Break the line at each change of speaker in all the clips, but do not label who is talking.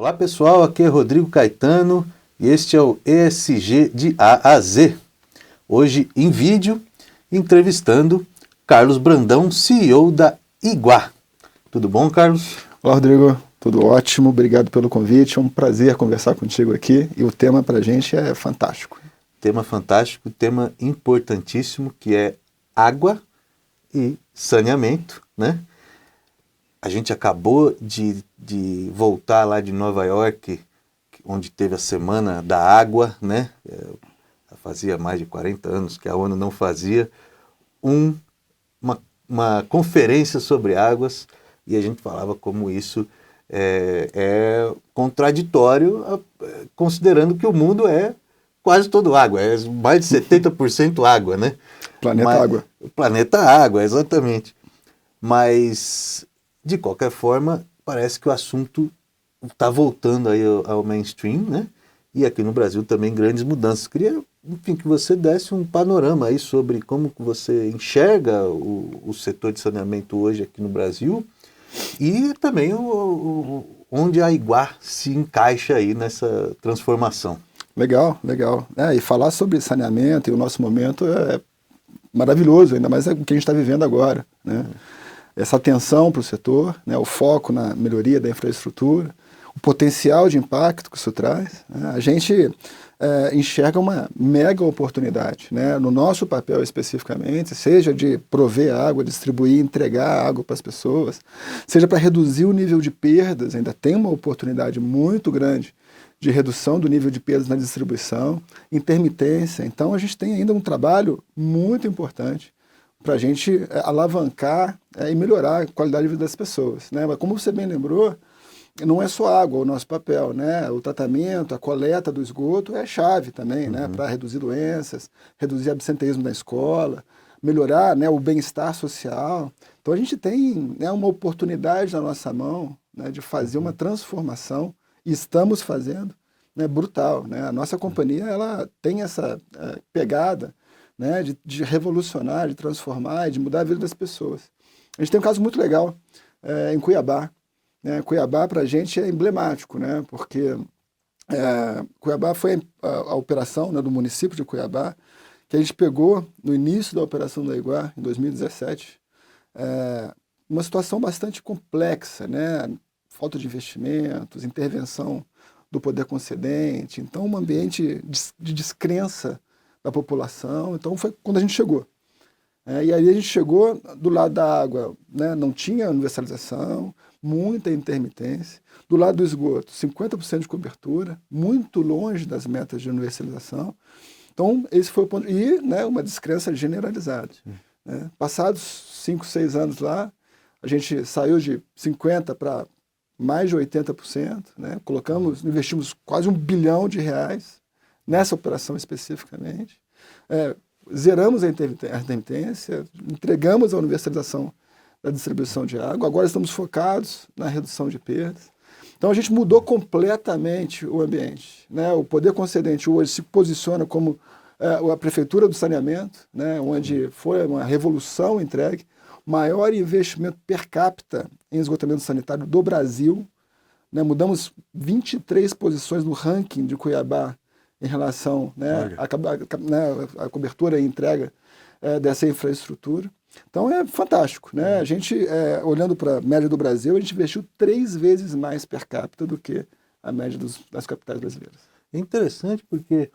Olá pessoal, aqui é Rodrigo Caetano e este é o ESG de A a Z. Hoje em vídeo, entrevistando Carlos Brandão, CEO da Iguá. Tudo bom, Carlos?
Olá, Rodrigo. Tudo ótimo, obrigado pelo convite. É um prazer conversar contigo aqui e o tema para a gente é fantástico.
Tema fantástico, tema importantíssimo que é água e saneamento, né? A gente acabou de voltar lá de Nova York, onde teve a Semana da Água, né? Fazia mais de 40 anos que a ONU não fazia uma conferência sobre águas e a gente falava como isso é contraditório, considerando que o mundo é quase todo água, é mais de 70% água, né?
Planeta Água.
O planeta Água, exatamente. Mas, de qualquer forma, parece que o assunto está voltando aí ao mainstream, né? E aqui no Brasil também grandes mudanças. Queria, enfim, que você desse um panorama aí sobre como que você enxerga o setor de saneamento hoje aqui no Brasil e também onde a Iguá se encaixa aí nessa transformação.
Legal, legal. E falar sobre saneamento e o nosso momento é maravilhoso, ainda mais o que a gente está vivendo agora, né? Essa atenção para o setor, né? O foco na melhoria da infraestrutura, o potencial de impacto que isso traz, né? A gente enxerga uma mega oportunidade, né? No nosso papel especificamente, seja de prover água, distribuir, entregar água para as pessoas, seja para reduzir o nível de perdas, ainda tem uma oportunidade muito grande de redução do nível de perdas na distribuição, intermitência. Então a gente tem ainda um trabalho muito importante para a gente alavancar e melhorar a qualidade de vida das pessoas, né? Mas como você bem lembrou, não é só água o nosso papel, né? O tratamento, a coleta do esgoto é chave também, né? Para reduzir doenças, reduzir absenteísmo na escola, melhorar, né, o bem-estar social. Então a gente tem, né, uma oportunidade na nossa mão, né, de fazer uma transformação, e estamos fazendo, né, brutal, né? A nossa companhia ela tem essa pegada, né, de revolucionar, de transformar, de mudar a vida das pessoas. A gente tem um caso muito legal em Cuiabá. Cuiabá para a gente é emblemático, né? Porque Cuiabá foi a operação, né, do município de Cuiabá, que a gente pegou no início da operação da Iguá, em 2017, uma situação bastante complexa, né? Falta de investimentos, intervenção do poder concedente, então um ambiente de descrença da população. Então foi quando a gente chegou. E aí a gente chegou do lado da água, né, não tinha universalização, muita intermitência. Do lado do esgoto, 50% de cobertura, muito longe das metas de universalização. Então, esse foi o ponto. E, né, uma descrença generalizada. Né? Passados 5, 6 anos lá, a gente saiu de 50% para mais de 80%. Né? Investimos quase R$ 1 bilhão nessa operação especificamente. Zeramos a intermitência, entregamos a universalização da distribuição de água, agora estamos focados na redução de perdas. Então a gente mudou completamente o ambiente, né? O poder concedente hoje se posiciona como a prefeitura do saneamento, né? Onde foi uma revolução entregue, maior investimento per capita em esgotamento sanitário do Brasil, né? Mudamos 23 posições no ranking de Cuiabá em relação, né, à cobertura e entrega dessa infraestrutura. Então é fantástico, né? A gente, olhando para a média do Brasil, a gente investiu 3 vezes mais per capita do que a média das capitais brasileiras.
É interessante porque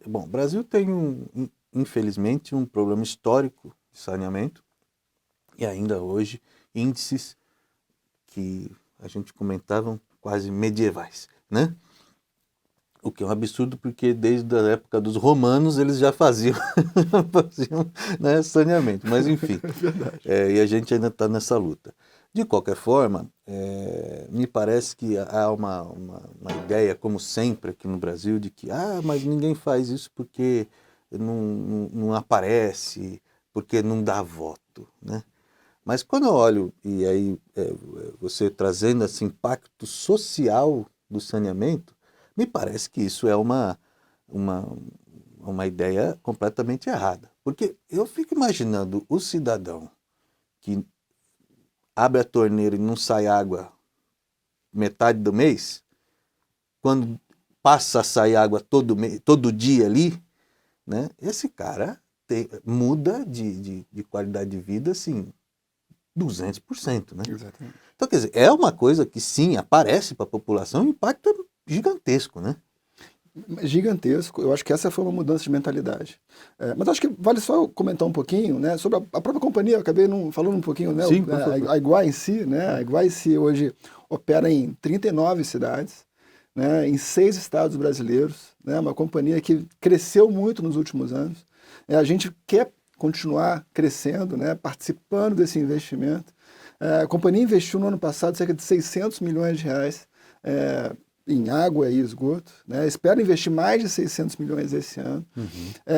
o Brasil tem infelizmente um problema histórico de saneamento e ainda hoje índices que a gente comentava quase medievais, né? O que é um absurdo porque desde a época dos romanos eles já faziam, né, saneamento, mas enfim, e a gente ainda está nessa luta. De qualquer forma, me parece que há uma ideia, como sempre aqui no Brasil, de que mas ninguém faz isso porque não aparece, porque não dá voto, né? Mas quando eu olho, e aí você trazendo esse impacto social do saneamento, me parece que isso é uma ideia completamente errada. Porque eu fico imaginando o cidadão que abre a torneira e não sai água metade do mês, quando passa a sair água todo dia ali, né? Esse cara muda de qualidade de vida, assim, 200%, né?
Exatamente.
Então, quer dizer, é uma coisa que sim, aparece para a população, um impacto gigantesco, né?
Gigantesco. Eu acho que essa foi uma mudança de mentalidade. Mas acho que vale só eu comentar um pouquinho, né, sobre a própria companhia. Eu acabei falando um pouquinho, né,
Sim, por favor.
a Iguá em si, né? A Iguá em si hoje opera em 39 cidades, né, em 6 estados brasileiros, né? Uma companhia que cresceu muito nos últimos anos. A gente quer continuar crescendo, né, participando desse investimento. A companhia investiu no ano passado cerca de 600 milhões de reais em água e esgoto, né? Espera investir mais de 600 milhões esse ano.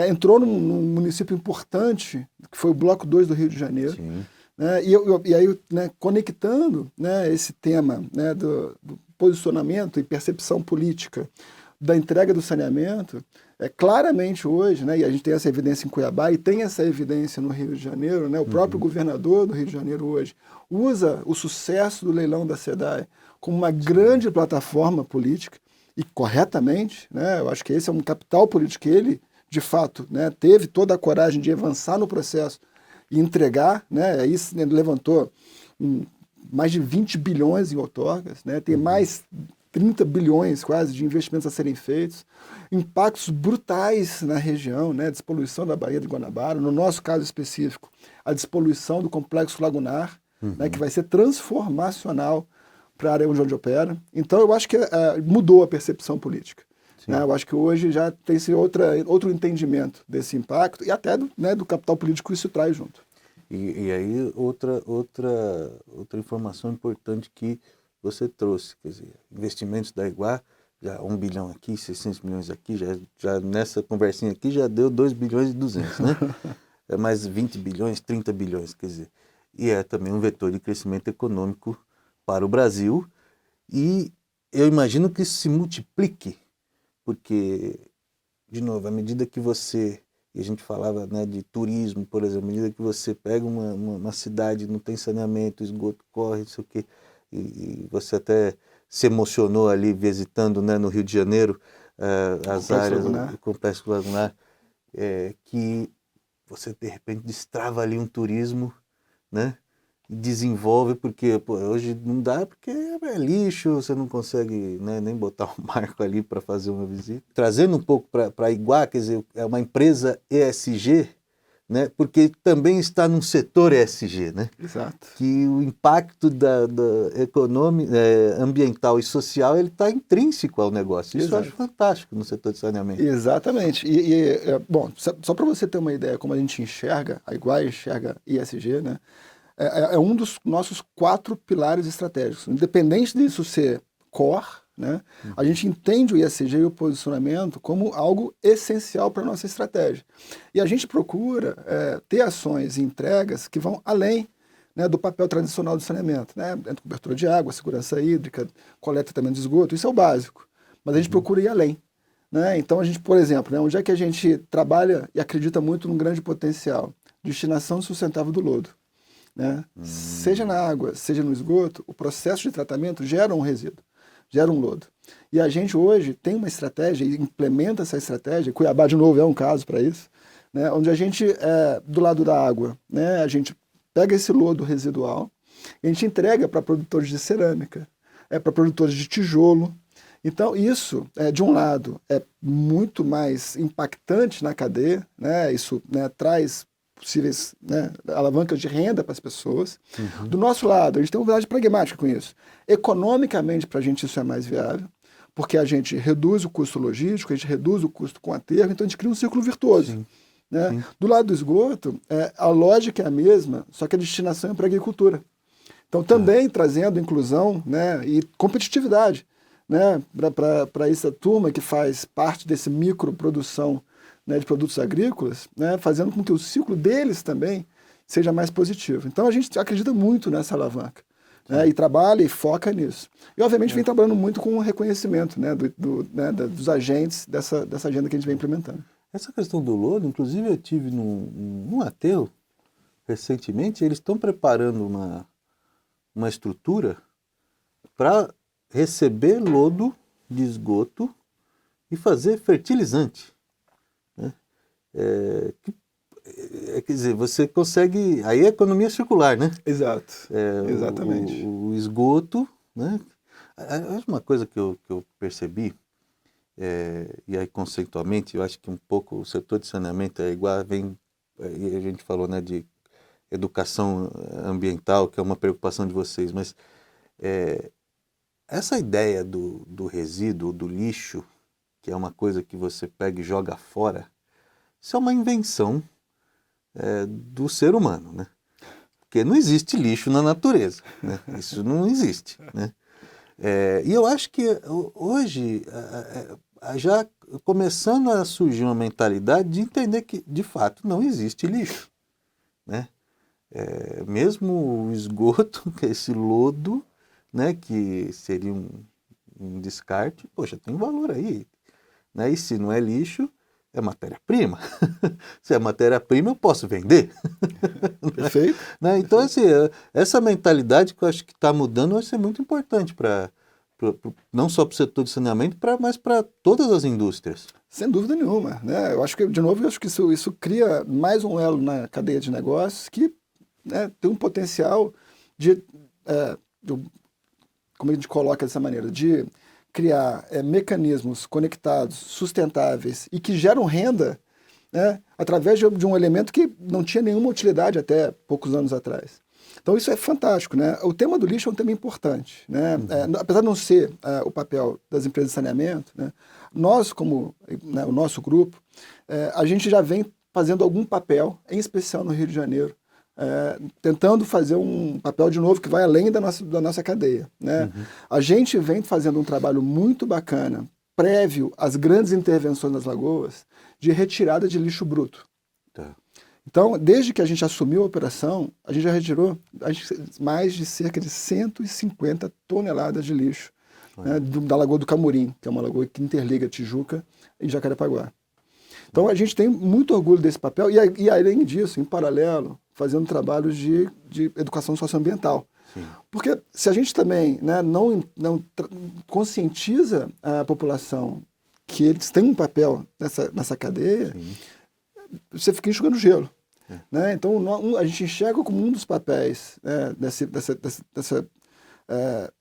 Entrou num município importante, que foi o Bloco 2 do Rio de Janeiro.
Sim.
Né? E aí, né, conectando, né, esse tema, né, do posicionamento e percepção política da entrega do saneamento, claramente hoje, né, e a gente tem essa evidência em Cuiabá e tem essa evidência no Rio de Janeiro, né, o próprio governador do Rio de Janeiro hoje usa o sucesso do leilão da SEDAI como uma grande plataforma política, e corretamente, né, eu acho que esse é um capital político que ele, de fato, né, teve toda a coragem de avançar no processo e entregar, né, aí ele levantou mais de 20 bilhões em outorgas, né, tem mais 30 bilhões quase de investimentos a serem feitos, impactos brutais na região, né, despoluição da Baía de Guanabara, no nosso caso específico, a despoluição do complexo lagunar, né, que vai ser transformacional para a área onde opera. Então eu acho que mudou a percepção política. Né? Eu acho que hoje já tem-se outro entendimento desse impacto e até do capital político que isso traz junto.
E aí outra informação importante que você trouxe, quer dizer, investimentos da Iguá, já 1 bilhão aqui, 600 milhões aqui, já nessa conversinha aqui já deu 2 bilhões e 200, né? É mais 20 bilhões, 30 bilhões, quer dizer. E é também um vetor de crescimento econômico para o Brasil, e eu imagino que isso se multiplique, porque, de novo, à medida que você, e a gente falava, né, de turismo, por exemplo, à medida que você pega uma cidade, não tem saneamento, esgoto corre, não sei o quê, e você até se emocionou ali visitando, né, no Rio de Janeiro as áreas do Complexo Lagunar, que você de repente destrava ali um turismo, né? Desenvolve, porque hoje não dá, porque é lixo, você não consegue, né, nem botar um marco ali para fazer uma visita. Trazendo um pouco para a Iguá, quer dizer, é uma empresa ESG, né, porque também está num setor ESG, né?
Exato.
Que o impacto da econômica, ambiental e social, ele está intrínseco ao negócio. Isso Exato. Eu acho fantástico no setor de saneamento.
Exatamente. Bom, só para você ter uma ideia como a gente enxerga, a Iguá enxerga ESG, né? É um dos nossos 4 pilares estratégicos. Independente disso ser core, né, a gente entende o ESG e o posicionamento como algo essencial para a nossa estratégia. E a gente procura ter ações e entregas que vão além, né, do papel tradicional do saneamento, né, cobertura de água, segurança hídrica, coleta e tratamento de esgoto, isso é o básico. Mas a gente procura ir além. Né? Então, a gente, por exemplo, né, onde é que a gente trabalha e acredita muito num grande potencial? Destinação sustentável do lodo. Né? Seja na água, seja no esgoto, o processo de tratamento gera um resíduo, gera um lodo. E a gente hoje tem uma estratégia e implementa essa estratégia, Cuiabá de novo é um caso para isso, né? Onde a gente, do lado da água, né, a gente pega esse lodo residual e a gente entrega para produtores de cerâmica, para produtores de tijolo. Então isso, de um lado, é muito mais impactante na cadeia, né? Isso, né, traz possíveis, né, alavancas de renda para as pessoas. Do nosso lado, a gente tem uma verdade pragmática com isso. Economicamente, para a gente isso é mais viável, porque a gente reduz o custo logístico, a gente reduz o custo com aterro, então a gente cria um círculo virtuoso. Sim. Né? Sim. Do lado do esgoto, a lógica é a mesma, só que a destinação é para a agricultura. Então também trazendo inclusão, né, e competitividade, né, para essa turma que faz parte desse microprodução, né, de produtos agrícolas, né, fazendo com que o ciclo deles também seja mais positivo. Então a gente acredita muito nessa alavanca, né, e trabalha e foca nisso. E obviamente vem trabalhando muito com o reconhecimento, né, dos agentes dessa agenda que a gente vem implementando.
Essa questão do lodo, inclusive eu tive num aterro recentemente, eles estão preparando uma estrutura para receber lodo de esgoto e fazer fertilizante, né? Quer dizer, você consegue... Aí é economia circular, né?
Exato, exatamente.
O esgoto, né? Uma coisa que eu percebi, e aí conceitualmente, eu acho que um pouco o setor de saneamento é igual, e a gente falou, né, de educação ambiental, que é uma preocupação de vocês, mas essa ideia do resíduo, do lixo, que é uma coisa que você pega e joga fora, isso é uma invenção do ser humano, né? Porque não existe lixo na natureza, né? Isso não existe, né? E eu acho que hoje, já começando a surgir uma mentalidade de entender que, de fato, não existe lixo, né? Mesmo o esgoto, que é esse lodo, né, que seria um descarte, poxa, tem valor aí, né? E se não é lixo, é matéria-prima. Se é matéria-prima, eu posso vender.
Perfeito.
Né? Então, assim, essa mentalidade que eu acho que está mudando vai ser muito importante não só para o setor de saneamento, mas para todas as indústrias.
Sem dúvida nenhuma, né? Eu acho que, de novo, eu acho que isso cria mais um elo na cadeia de negócios que, né, tem um potencial de, como a gente coloca dessa maneira, de criar mecanismos conectados, sustentáveis e que geram renda, né, através de um elemento que não tinha nenhuma utilidade até poucos anos atrás. Então isso é fantástico, né? O tema do lixo é um tema importante, né? Apesar de não ser o papel das empresas de saneamento, né, nós, como, né, o nosso grupo, a gente já vem fazendo algum papel, em especial no Rio de Janeiro, tentando fazer um papel de novo que vai além da nossa cadeia, né? Uhum. A gente vem fazendo um trabalho muito bacana, prévio às grandes intervenções nas lagoas, de retirada de lixo bruto. Tá. Então, desde que a gente assumiu a operação, a gente já retirou mais de cerca de 150 toneladas de lixo, né, da Lagoa do Camurim, que é uma lagoa que interliga Tijuca e Jacarepaguá. Então, a gente tem muito orgulho desse papel e além disso, em paralelo, fazendo trabalhos de educação socioambiental. Sim. Porque se a gente também, né, não conscientiza a população que eles têm um papel nessa cadeia, sim, você fica enxugando gelo. Né? Então, a gente enxerga como um dos papéis, né, dessa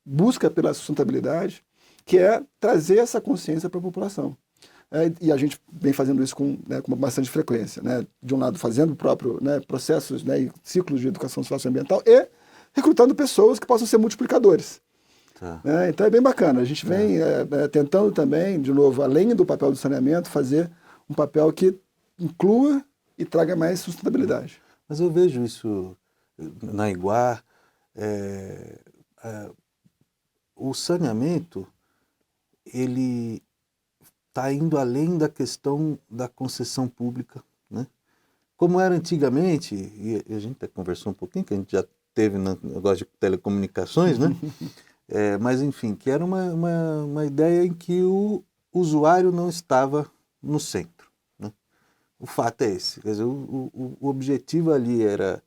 busca pela sustentabilidade, que é trazer essa consciência para a população. E a gente vem fazendo isso com bastante frequência. Né? De um lado, fazendo próprio, né, processos, né, e ciclos de educação socioambiental e recrutando pessoas que possam ser multiplicadores. Tá. Então é bem bacana. A gente vem tentando também, de novo, além do papel do saneamento, fazer um papel que inclua e traga mais sustentabilidade.
Mas eu vejo isso na Iguar, o saneamento, ele está indo além da questão da concessão pública, né? Como era antigamente, e a gente até conversou um pouquinho, que a gente já teve no negócio de telecomunicações, né? Mas enfim, que era uma ideia em que o usuário não estava no centro. O fato é esse, quer dizer, o objetivo ali era,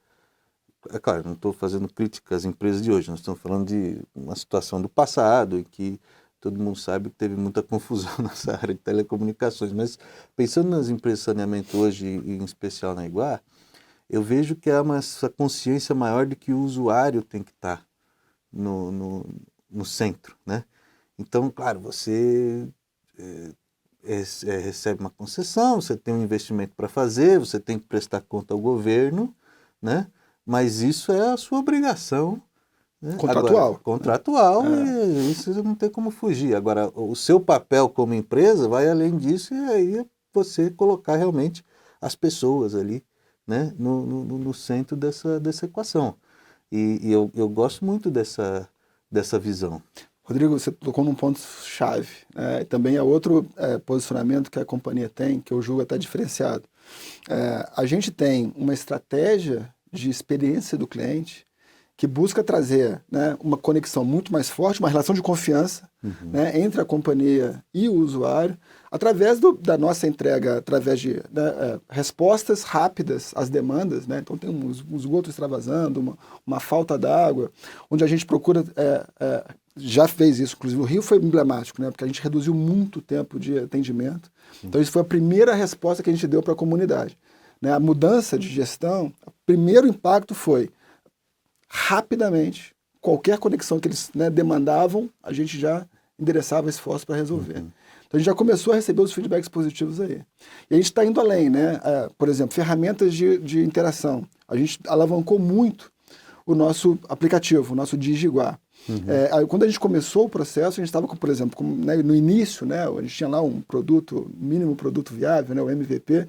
claro, não estou fazendo crítica às empresas de hoje, nós estamos falando de uma situação do passado em que todo mundo sabe que teve muita confusão nessa área de telecomunicações, mas pensando nas empresas de saneamento hoje, em especial na Iguar, eu vejo que há essa consciência maior de que o usuário tem que estar no centro, né? Então, claro, você recebe uma concessão, você tem um investimento para fazer, você tem que prestar conta ao governo, né? Mas isso é a sua obrigação, né?
Contratual.
Agora, contratual, e isso não tem como fugir. Agora, o seu papel como empresa vai além disso, e aí é você colocar realmente as pessoas ali, né, no centro dessa equação. E eu gosto muito dessa visão.
Rodrigo, você tocou num ponto-chave. Né? Também é outro posicionamento que a companhia tem, que eu julgo até diferenciado. A gente tem uma estratégia de experiência do cliente que busca trazer, né, uma conexão muito mais forte, uma relação de confiança, né, entre a companhia e o usuário, através da nossa entrega, através de respostas rápidas às demandas. Né? Então tem um esgoto extravasando, uma falta d'água, onde a gente procura já fez isso, inclusive o Rio foi emblemático, né? Porque a gente reduziu muito o tempo de atendimento. Então isso foi a primeira resposta que a gente deu para a comunidade, né? A mudança de gestão, o primeiro impacto foi rapidamente, qualquer conexão que eles, né, demandavam, a gente já endereçava esforço para resolver. Então a gente já começou a receber os feedbacks positivos aí. E a gente está indo além, né? Por exemplo, ferramentas de interação. A gente alavancou muito o nosso aplicativo, o nosso Digiguá. Quando a gente começou o processo, a gente estava, por exemplo, né, no início, né, a gente tinha lá um produto, mínimo produto viável, né, o MVP,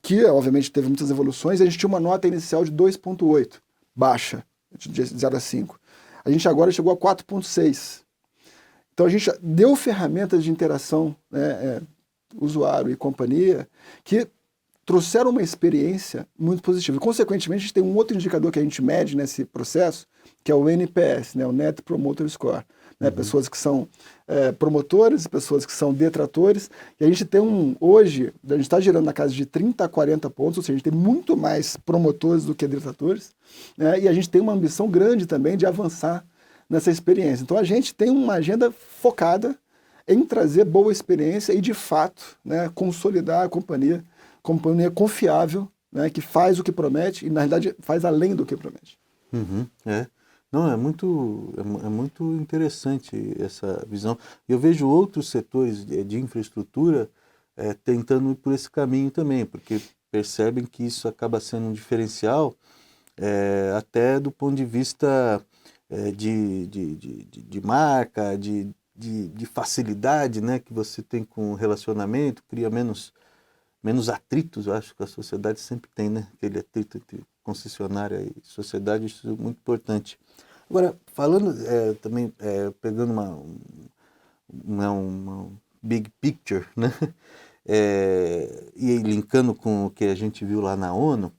que obviamente teve muitas evoluções, e a gente tinha uma nota inicial de 2,8, baixa, de 0 a 5. A gente agora chegou a 4,6. Então a gente deu ferramentas de interação, né, usuário e companhia, que trouxeram uma experiência muito positiva. E, consequentemente, a gente tem um outro indicador que a gente mede nesse processo, que é o NPS, né, o Net Promoter Score. Né, pessoas que são promotores, pessoas que são detratores. E a gente tem hoje, a gente está girando na casa de 30 a 40 pontos, ou seja, a gente tem muito mais promotores do que detratores. Né, e a gente tem uma ambição grande também de avançar nessa experiência. Então a gente tem uma agenda focada em trazer boa experiência e, de fato, né, consolidar a companhia confiável, né, que faz o que promete e, na realidade, faz além do que promete.
Não, é muito interessante essa visão. Eu vejo outros setores de infraestrutura tentando ir por esse caminho também, porque percebem que isso acaba sendo um diferencial até do ponto de vista de marca, de facilidade, né, que você tem com o relacionamento, cria menos atritos. Eu acho que a sociedade sempre tem, né, aquele atrito entre concessionária e sociedade, isso é muito importante. Agora, falando também, pegando uma big picture, né, e linkando com o que a gente viu lá na ONU,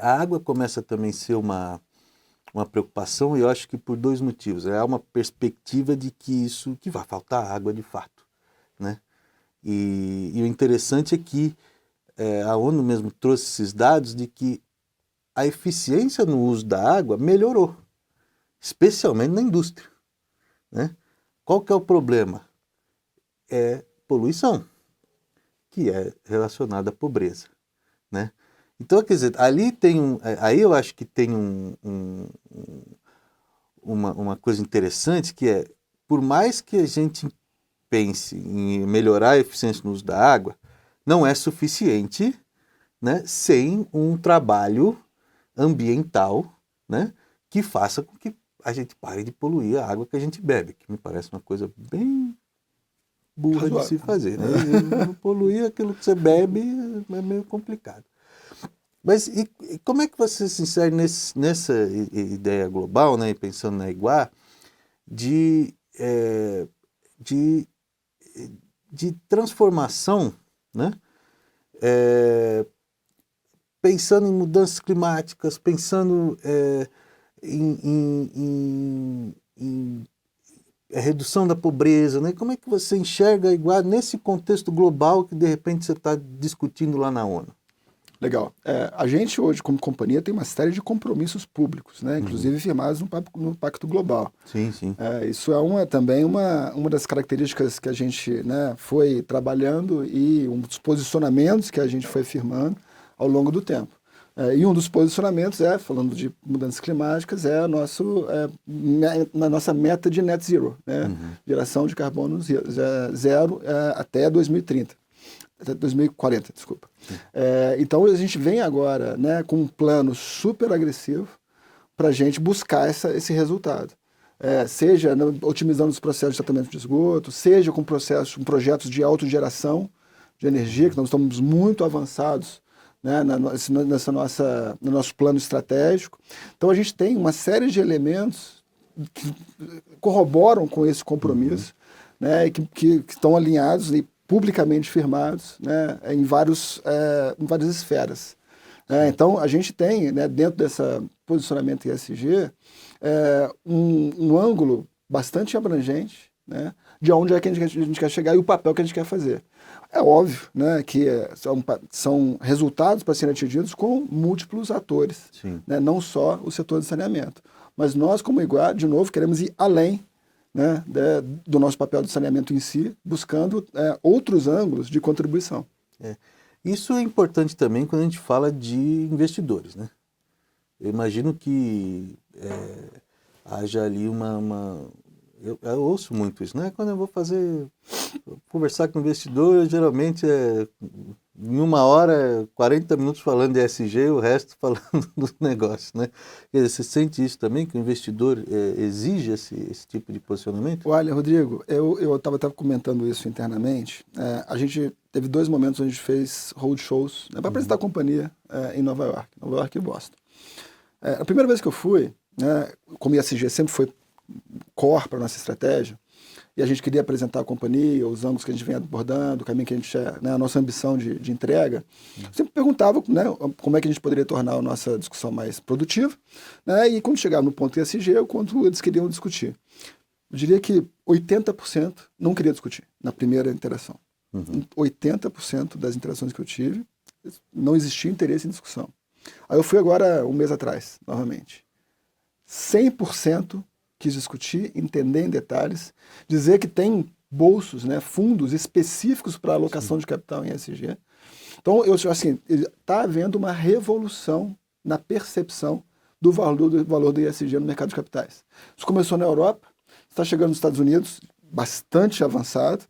a água começa também a ser uma preocupação, e eu acho que por dois motivos. Há uma perspectiva de que vai faltar água de fato, né? E o interessante é que a ONU mesmo trouxe esses dados de que a eficiência no uso da água melhorou, especialmente na indústria, né? Qual que é o problema? É poluição, que é relacionada à pobreza, né? Então, quer dizer, aí eu acho que tem uma coisa interessante, que é, por mais que a gente pense em melhorar a eficiência no uso da água, não é suficiente, né, sem um trabalho ambiental, né, que faça com que a gente pare de poluir a água que a gente bebe, que me parece uma coisa bem burra de se fazer, né? Não poluir aquilo que você bebe é meio complicado. Mas e como é que você se insere nessa ideia global, né, pensando na Iguá, de transformação, né? Pensando em mudanças climáticas, pensando em redução da pobreza, né? Como é que você enxerga a Iguá nesse contexto global que de repente você está discutindo lá na ONU?
Legal. A gente hoje, como companhia, tem uma série de compromissos públicos, né? Inclusive firmados no Pacto Global.
Sim, sim.
Isso também uma das características que a gente, né, foi trabalhando e um dos posicionamentos que a gente foi firmando ao longo do tempo. E um dos posicionamentos falando de mudanças climáticas, na nossa meta de net zero, né? Geração de carbono zero até 2030. Até 2040, desculpa. Então a gente vem agora, né, com um plano super agressivo para a gente buscar esse resultado. Seja otimizando os processos de tratamento de esgoto, seja com projetos de autogeração de energia, que nós estamos muito avançados, né, no nosso plano estratégico. Então a gente tem uma série de elementos que corroboram com esse compromisso, né, que estão alinhados e publicamente firmados, né, em várias esferas. Então, a gente tem, né, dentro desse posicionamento ESG, um ângulo bastante abrangente, né, de onde é que a gente quer chegar e o papel que a gente quer fazer. É óbvio, né, que são resultados para serem atingidos com múltiplos atores, né, não só o setor de saneamento. mas nós, como Iguá, de novo, queremos ir além, né, do nosso papel de saneamento em si, buscando outros ângulos de contribuição.
Isso é importante também quando a gente fala de investidores, né? Eu imagino que haja ali eu ouço muito isso, né? Quando eu vou conversar com o investidor, geralmente em 1 hora, 40 minutos falando de ESG e o resto falando do negócio, né? Quer dizer, você sente isso também, que o investidor exige esse tipo de posicionamento?
Olha, Rodrigo, eu estava comentando isso internamente. A gente teve 2 momentos onde a gente fez roadshows, né, para apresentar a companhia em Nova York e Boston. A primeira vez que eu fui, né, como ESG sempre foi core para a nossa estratégia, e a gente queria apresentar a companhia, os ângulos que a gente vem abordando, o caminho que a gente né, a nossa ambição de entrega, sempre perguntava, né, como é que a gente poderia tornar a nossa discussão mais produtiva, né, e quando chegava no ponto ESG, o quanto eles queriam discutir. Eu diria que 80% não queria discutir na primeira interação. 80% das interações que eu tive, não existia interesse em discussão. Aí eu fui agora, 1 mês atrás, novamente. 100% quis discutir, entender em detalhes, dizer que tem bolsos, né, fundos específicos para alocação de capital em ESG. Então, eu acho assim, está havendo uma revolução na percepção do valor do ESG no mercado de capitais. Isso começou na Europa, está chegando nos Estados Unidos, bastante avançado,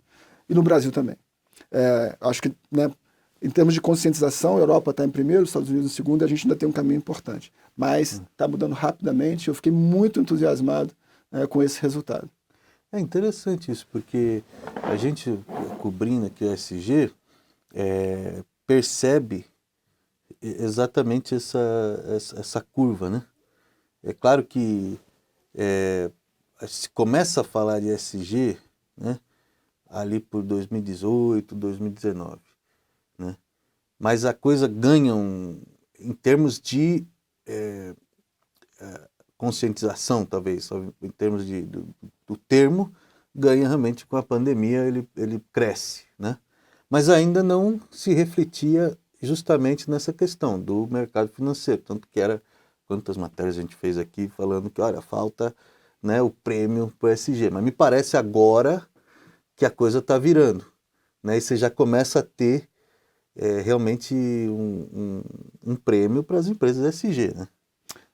e no Brasil também. Acho que, né, em termos de conscientização, a Europa está em primeiro, os Estados Unidos em segundo, e a gente ainda tem um caminho importante. Mas está mudando rapidamente, eu fiquei muito entusiasmado com esse resultado.
É interessante isso, porque a gente, cobrindo aqui o ESG, percebe exatamente essa curva, né? É claro que se começa a falar de ESG, né, ali por 2018, 2019, né? Mas a coisa ganha em termos de conscientização, talvez, em termos do termo, ganha realmente com a pandemia, ele cresce, né? Mas ainda não se refletia justamente nessa questão do mercado financeiro, tanto que quantas matérias a gente fez aqui falando que, olha, falta, né, o prêmio para o ESG, mas me parece agora que a coisa está virando, né, e você já começa a ter realmente um prêmio para as empresas ESG, né?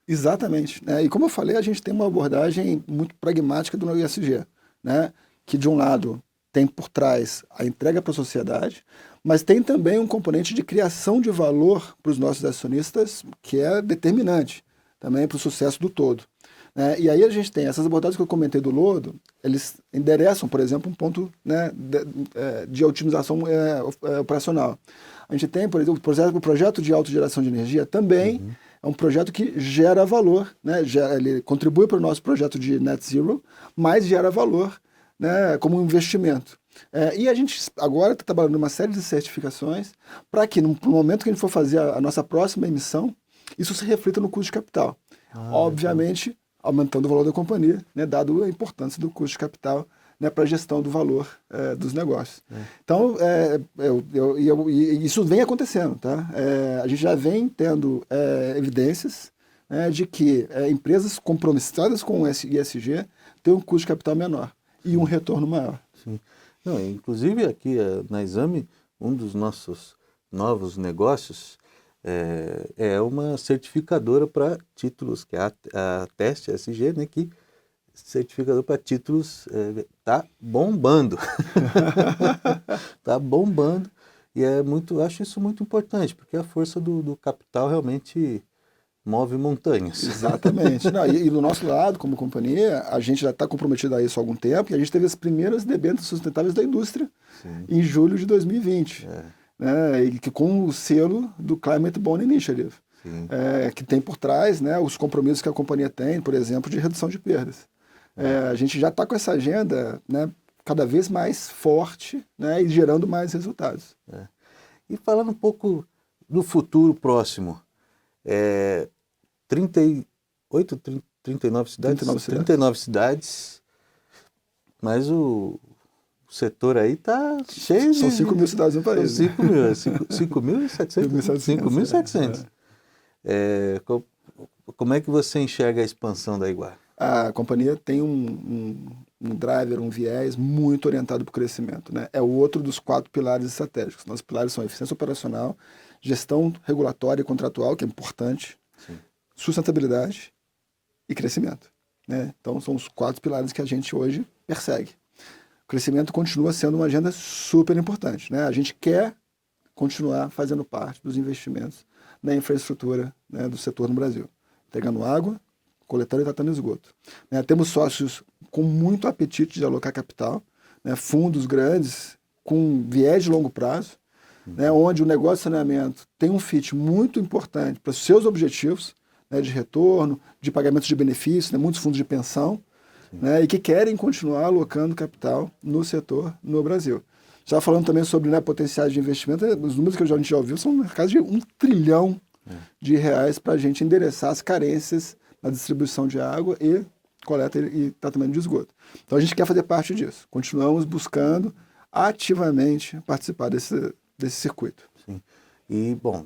Exatamente. E como eu falei, a gente tem uma abordagem muito pragmática do ESG, né, que de um lado tem por trás a entrega para a sociedade, mas tem também um componente de criação de valor para os nossos acionistas que é determinante também para o sucesso do todo. E aí a gente tem essas abordagens que eu comentei do lodo, eles endereçam, por exemplo, um ponto, né, de otimização operacional. A gente tem, por exemplo, o projeto de autogeração de energia também é um projeto que gera valor, né, ele contribui para o nosso projeto de net zero, mas gera valor, né, como um investimento. E a gente agora está trabalhando uma série de certificações para que no momento que a gente for fazer a nossa próxima emissão, isso se reflita no custo de capital. Obviamente, aumentando o valor da companhia, né, dado a importância do custo de capital, né, para a gestão do valor dos negócios. Então, isso vem acontecendo. Tá? A gente já vem tendo evidências, né, de que empresas compromissadas com o ESG têm um custo de capital menor e um retorno maior.
Sim. Não, inclusive aqui na Exame, um dos nossos novos negócios é uma certificadora para títulos, que é a Teste ESG, né, que certificador para títulos tá bombando. Tá bombando. E acho isso muito importante, porque a força do capital realmente move montanhas.
Exatamente. Não, e do nosso lado, como companhia, a gente já está comprometido a isso há algum tempo, e a gente teve as primeiras debêntures sustentáveis da indústria em julho de 2020. Né, e que com o selo do Climate Bond Initiative, que tem por trás, né, os compromissos que a companhia tem, por exemplo, de redução de perdas. A gente já está com essa agenda, né, cada vez mais forte, né, e gerando mais resultados.
E falando um pouco do futuro próximo, 39 cidades? 39 cidades, mas o setor aí está cheio.
São 5 mil cidades no país.
São 5.700. 5.700. como é que você enxerga a expansão da Iguara?
A companhia tem um driver, um viés muito orientado para o crescimento, né? É o outro dos 4 pilares estratégicos. Nossos pilares são eficiência operacional, gestão regulatória e contratual, que é importante,
Sim.
sustentabilidade e crescimento, né? Então, são os 4 pilares que a gente hoje persegue. O crescimento continua sendo uma agenda super importante, né? A gente quer continuar fazendo parte dos investimentos na infraestrutura, né, do setor no Brasil, pegando água, coletando e tratando esgoto. Né? Temos sócios com muito apetite de alocar capital, né? Fundos grandes com viés de longo prazo, né? Onde o negócio de saneamento tem um fit muito importante para os seus objetivos, né, de retorno, de pagamento de benefícios, né? Muitos fundos de pensão, né? E que querem continuar alocando capital no setor no Brasil. Já falando também sobre, né, potenciais de investimento, os números que a gente já ouviu são na casa de R$1 trilhão para a gente endereçar as carências na distribuição de água e coleta e tratamento de esgoto. Então a gente quer fazer parte disso. Continuamos buscando ativamente participar desse circuito.
Sim. E, bom,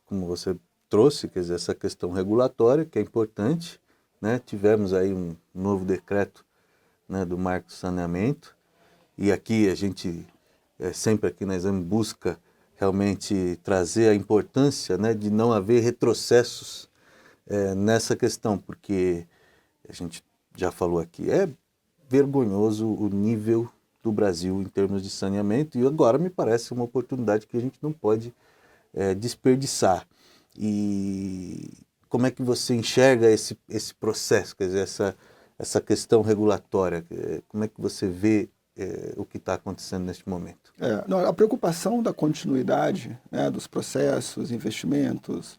como você trouxe, quer dizer, essa questão regulatória, que é importante, né? Tivemos aí um novo decreto, né, do Marco do Saneamento, e aqui a gente, sempre aqui na Exame, busca realmente trazer a importância, né, de não haver retrocessos nessa questão, porque a gente já falou aqui, é vergonhoso o nível do Brasil em termos de saneamento, e agora me parece uma oportunidade que a gente não pode desperdiçar. E como é que você enxerga esse processo, quer dizer, essa questão regulatória? Como é que você vê o que está acontecendo neste momento?
Não, a preocupação da continuidade, né, dos processos, investimentos,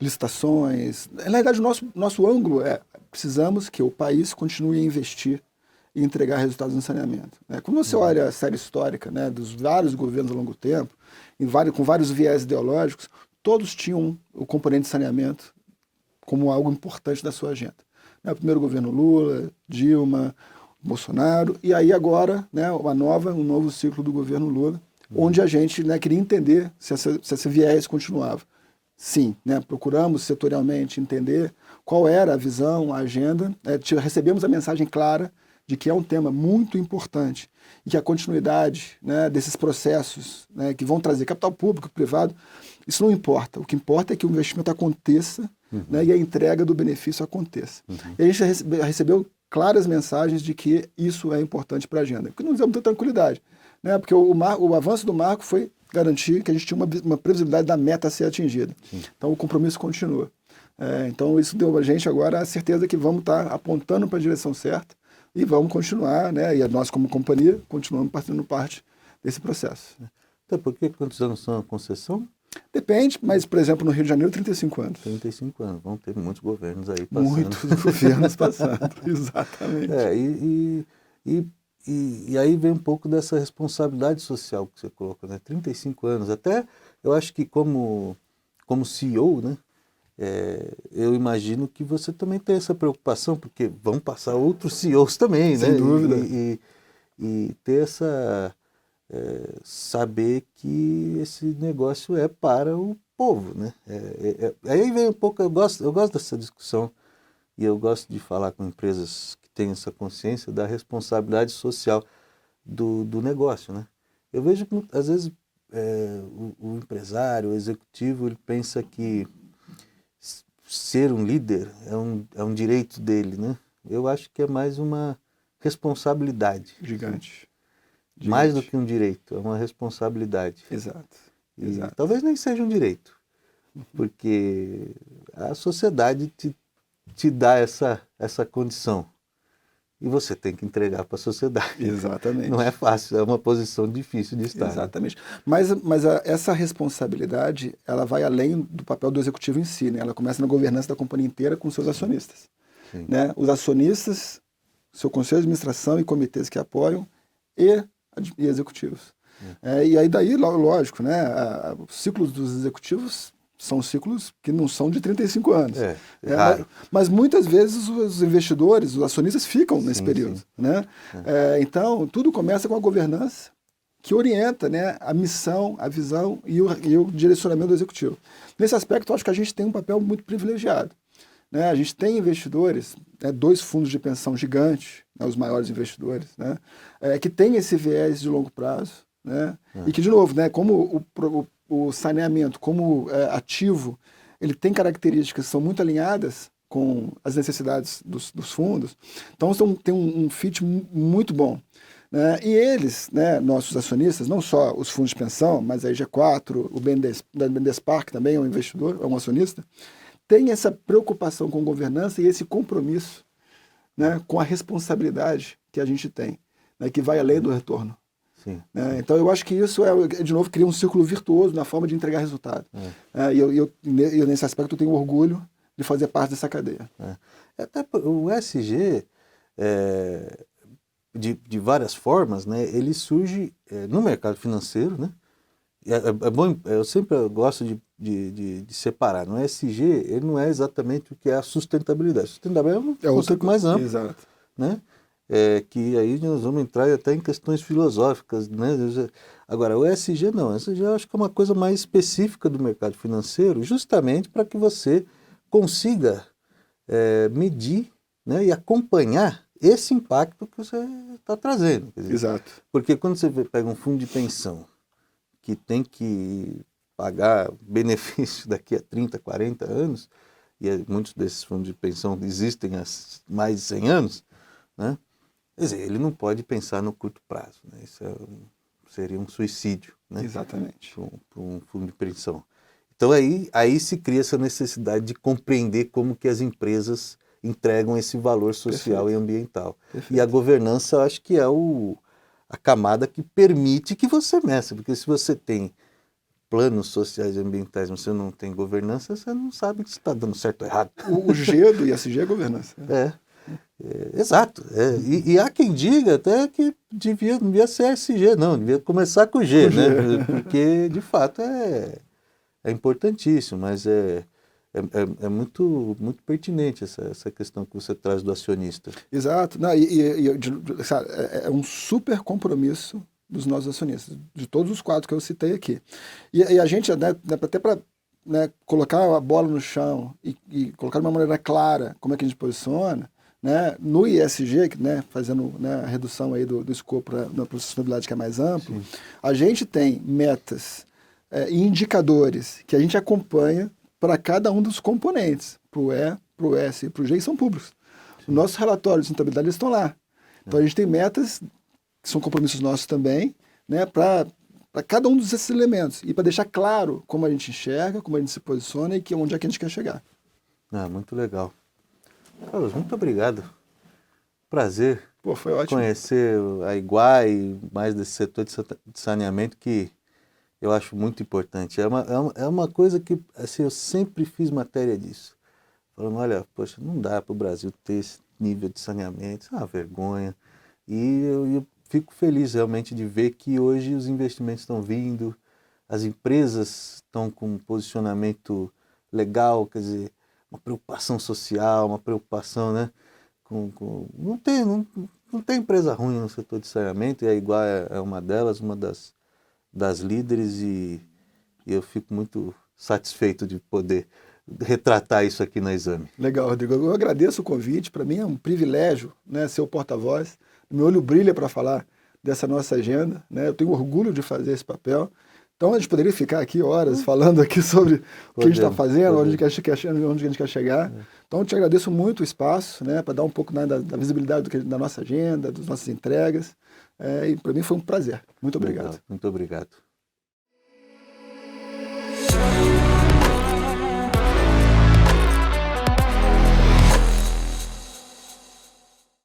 licitações. Na realidade, o nosso ângulo precisamos que o país continue a investir e entregar resultados no saneamento. Né? Quando você olha a série histórica, né, dos vários governos ao longo do tempo, com vários viés ideológicos, todos tinham o componente de saneamento como algo importante da sua agenda. Né? O primeiro governo Lula, Dilma, Bolsonaro, e aí agora, né, um novo ciclo do governo Lula, onde a gente, né, queria entender se esse viés continuava. Sim, né, procuramos setorialmente entender qual era a visão, a agenda, recebemos a mensagem clara de que é um tema muito importante e que a continuidade, né, desses processos, né, que vão trazer capital público, privado, isso não importa. O que importa é que o investimento aconteça, né, e a entrega do benefício aconteça. E a gente recebeu claras mensagens de que isso é importante para a agenda, porque nos deu muita tranquilidade, né, porque o avanço do marco foi garantir que a gente tinha uma previsibilidade da meta a ser atingida. Então o compromisso continua. Então isso deu a gente agora a certeza que vamos estar apontando para a direção certa e vamos continuar, né, e nós como companhia continuamos fazendo parte desse processo.
Até porque quantos anos são a concessão?
Depende, mas, por exemplo, no Rio de Janeiro, 35 anos.
35 anos, vão ter muitos governos aí passando.
Muitos governos passando, exatamente.
E aí vem um pouco dessa responsabilidade social que você colocou, né? 35 anos, até eu acho que como CEO, né? Eu imagino que você também tem essa preocupação, porque vão passar outros CEOs também, né?
Sem dúvida.
E ter essa... saber que esse negócio é para o povo, né? Aí vem um pouco, eu gosto dessa discussão e eu gosto de falar com empresas que têm essa consciência da responsabilidade social do negócio, né? Eu vejo que às vezes o empresário, o executivo, ele pensa que ser um líder é um direito dele, né? Eu acho que é mais uma responsabilidade.
Gigante.
Mais do que um direito, é uma responsabilidade.
Exato.
Exato. Talvez nem seja um direito, porque a sociedade te dá essa condição. E você tem que entregar para a sociedade.
Exatamente.
Não é fácil, é uma posição difícil de estar.
Exatamente. Mas essa responsabilidade, ela vai além do papel do executivo em si, né? Ela começa na governança da companhia inteira com seus acionistas. Né? Os acionistas, seu conselho de administração e comitês que apoiam e executivos. E aí daí, lógico, né, os ciclos dos executivos são ciclos que não são de 35 anos. Mas muitas vezes os investidores, os acionistas ficam nesse período. Né? Então, tudo começa com a governança, que orienta, né, a missão, a visão e o direcionamento do executivo. Nesse aspecto, eu acho que a gente tem um papel muito privilegiado. Né? A gente tem investidores, né, 2 fundos de pensão gigantes, né, os maiores investidores, né, que têm esse viés de longo prazo, né, e que, de novo, né, como o saneamento, como ativo, ele tem características que são muito alinhadas com as necessidades dos fundos, então tem um fit muito bom. Né? E eles, né, nossos acionistas, não só os fundos de pensão, mas a IG4, o BNDES Park também é um investidor, é um acionista, tem essa preocupação com governança e esse compromisso, né, com a responsabilidade que a gente tem, né, que vai além do retorno.
Sim.
Né? Então eu acho que isso, de novo, cria um círculo virtuoso na forma de entregar resultado. E eu, nesse aspecto, eu tenho orgulho de fazer parte dessa cadeia.
Até o ESG, de várias formas, né, ele surge no mercado financeiro, né? É bom, eu sempre gosto de separar. No ESG, ele não é exatamente o que é a sustentabilidade. Sustentabilidade é um conceito mais amplo.
Exato.
Né? Que aí nós vamos entrar até em questões filosóficas. Né? Agora, o ESG não. O ESG eu acho que é uma coisa mais específica do mercado financeiro, justamente para que você consiga medir, né, e acompanhar esse impacto que você está trazendo. Quer dizer,
Exato.
porque quando você pega um fundo de pensão que tem que pagar benefício daqui a 30, 40 anos, e muitos desses fundos de pensão existem há mais de 100 anos, né? Quer dizer, ele não pode pensar no curto prazo, né? Isso seria um suicídio, né?
Exatamente.
Para um fundo de pensão. Então aí se cria essa necessidade de compreender como que as empresas entregam esse valor social e ambiental.
Perfeito.
E a governança, eu acho que é a camada que permite que você meça, porque se você tem planos sociais e ambientais, mas você não tem governança, você não sabe se está dando certo ou errado.
O G do ISG é governança.
Exato. E há quem diga até que não devia ser SG, não, devia começar com G, né? Porque, de fato, é importantíssimo, mas é muito, muito pertinente essa questão que você traz do acionista.
Exato. Não, sabe, é um super compromisso dos nossos acionistas, de todos os 4 que eu citei aqui. E a gente, né, até para, né, colocar a bola no chão e colocar de uma maneira clara como é que a gente posiciona, né, no ISG, né, fazendo, né, a redução aí do escopo para a sustentabilidade que é mais amplo, sim, a gente tem metas e indicadores que a gente acompanha para cada um dos componentes, para o E, para o S e para o G, e são públicos. Sim. Os nossos relatórios de sustentabilidade estão lá. Então a gente tem metas, que são compromissos nossos também, né, para cada um desses elementos. E para deixar claro como a gente enxerga, como a gente se posiciona e onde é que a gente quer chegar.
Muito legal. Carlos, muito obrigado. Prazer.
Pô, foi ótimo.
Conhecer a Iguai, mais desse setor de saneamento que eu acho muito importante. É uma coisa que assim, eu sempre fiz matéria disso. Falando, olha, poxa, não dá para o Brasil ter esse nível de saneamento, isso é uma vergonha. E eu fico feliz realmente de ver que hoje os investimentos estão vindo, as empresas estão com um posicionamento legal, quer dizer, uma preocupação social, uma preocupação, né? Não tem empresa ruim no setor de saneamento, e a Iguai é uma delas, uma das líderes, e eu fico muito satisfeito de poder retratar isso aqui na Exame.
Legal, Rodrigo. Eu agradeço o convite. Para mim é um privilégio, né, ser o porta-voz. Meu olho brilha para falar dessa nossa agenda, né? Eu tenho orgulho de fazer esse papel. Então a gente poderia ficar aqui horas falando aqui sobre o que a gente está fazendo, onde a gente quer chegar. Então eu te agradeço muito o espaço, né, para dar um pouco, né, da visibilidade da nossa agenda, das nossas entregas. E para mim foi um prazer. Muito obrigado.
Legal. Muito obrigado.